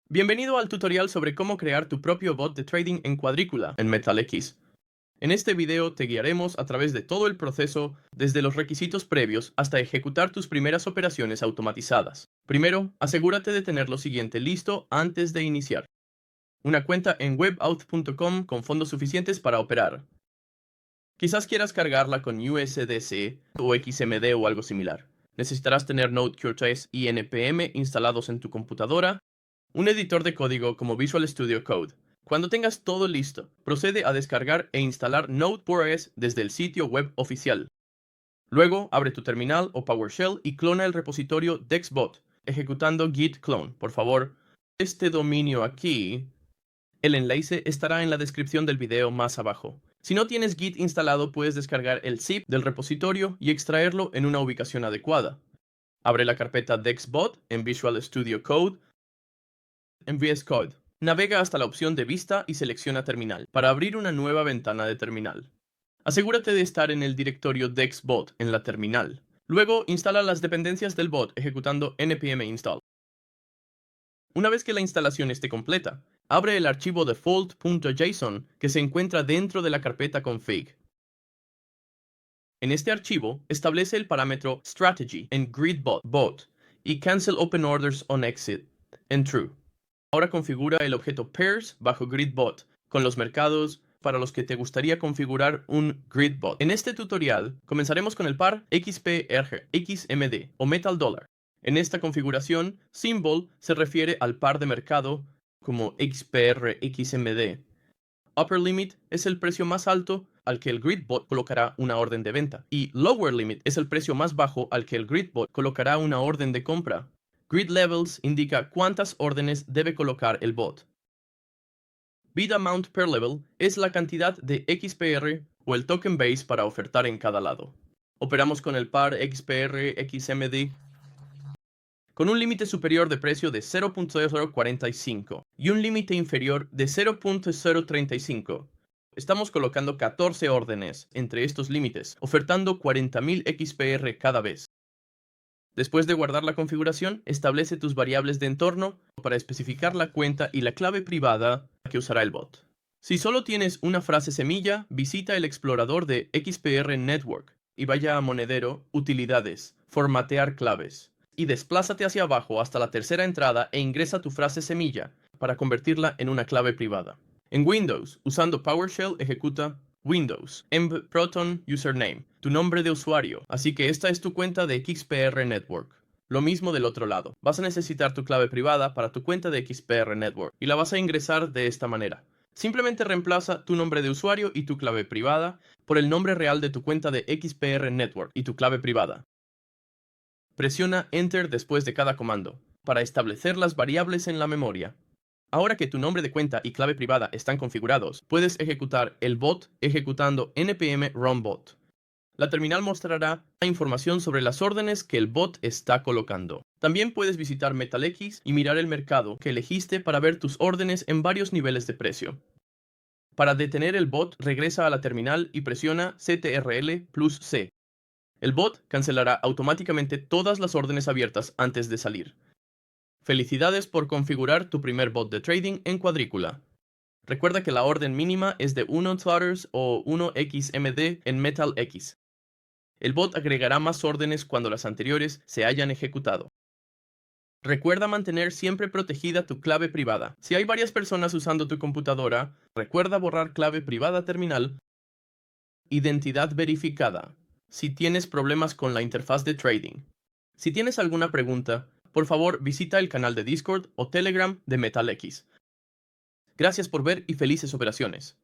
Bienvenido al tutorial sobre cómo crear tu propio bot de trading en cuadrícula en MetalX. En este video te guiaremos a través de todo el proceso, desde los requisitos previos hasta ejecutar tus primeras operaciones automatizadas. Primero, asegúrate de tener lo siguiente listo antes de iniciar. Una cuenta en webauth.com con fondos suficientes para operar. Quizás quieras cargarla con USDC o XMD o algo similar. Necesitarás tener Node.js y NPM instalados en tu computadora, un editor de código como Visual Studio Code. Cuando tengas todo listo, procede a descargar e instalar Node.js desde el sitio web oficial. Luego, abre tu terminal o PowerShell y clona el repositorio dexbot, ejecutando git clone. Por favor, este dominio aquí. El enlace estará en la descripción del video más abajo. Si no tienes Git instalado, puedes descargar el zip del repositorio y extraerlo en una ubicación adecuada. Abre la carpeta dexbot en Visual Studio Code en VS Code. Navega hasta la opción de vista y selecciona terminal para abrir una nueva ventana de terminal. Asegúrate de estar en el directorio dexbot en la terminal. Luego, instala las dependencias del bot ejecutando npm install. Una vez que la instalación esté completa, abre el archivo default.json que se encuentra dentro de la carpeta config. En este archivo, establece el parámetro strategy en gridbot y cancel open orders on exit en true. Ahora configura el objeto pairs bajo gridbot con los mercados para los que te gustaría configurar un gridbot. En este tutorial, comenzaremos con el par XPR, XMD o Metal Dollar. En esta configuración, symbol se refiere al par de mercado como XPR XMD. Upper limit es el precio más alto al que el gridbot colocará una orden de venta y lower limit es el precio más bajo al que el gridbot colocará una orden de compra. Grid levels indica cuántas órdenes debe colocar el bot. Bid amount per level es la cantidad de XPR o el token base para ofertar en cada lado. Operamos con el par XPR XMD con un límite superior de precio de 0.045 y un límite inferior de 0.035. Estamos colocando 14 órdenes entre estos límites, ofertando 40.000 XPR cada vez. Después de guardar la configuración, establece tus variables de entorno para especificar la cuenta y la clave privada que usará el bot. Si solo tienes una frase semilla, visita el explorador de XPR Network y vaya a Monedero, Utilidades, Formatear claves, y desplázate hacia abajo hasta la tercera entrada e ingresa tu frase semilla para convertirla en una clave privada. En Windows, usando PowerShell, ejecuta Windows, emp proton username, tu nombre de usuario, así que esta es tu cuenta de XPR Network. Lo mismo del otro lado, vas a necesitar tu clave privada para tu cuenta de XPR Network y la vas a ingresar de esta manera. Simplemente reemplaza tu nombre de usuario y tu clave privada por el nombre real de tu cuenta de XPR Network y tu clave privada. Presiona Enter después de cada comando para establecer las variables en la memoria. Ahora que tu nombre de cuenta y clave privada están configurados, puedes ejecutar el bot ejecutando npm runbot. La terminal mostrará la información sobre las órdenes que el bot está colocando. También puedes visitar MetalX y mirar el mercado que elegiste para ver tus órdenes en varios niveles de precio. Para detener el bot, regresa a la terminal y presiona CTRL+C. El bot cancelará automáticamente todas las órdenes abiertas antes de salir. Felicidades por configurar tu primer bot de trading en cuadrícula. Recuerda que la orden mínima es de 1 Tethers o 1 XMD en MetalX. El bot agregará más órdenes cuando las anteriores se hayan ejecutado. Recuerda mantener siempre protegida tu clave privada. Si hay varias personas usando tu computadora, recuerda borrar clave privada terminal. Identidad verificada. Si tienes problemas con la interfaz de trading. Si tienes alguna pregunta, por favor visita el canal de Discord o Telegram de MetalX. Gracias por ver y felices operaciones.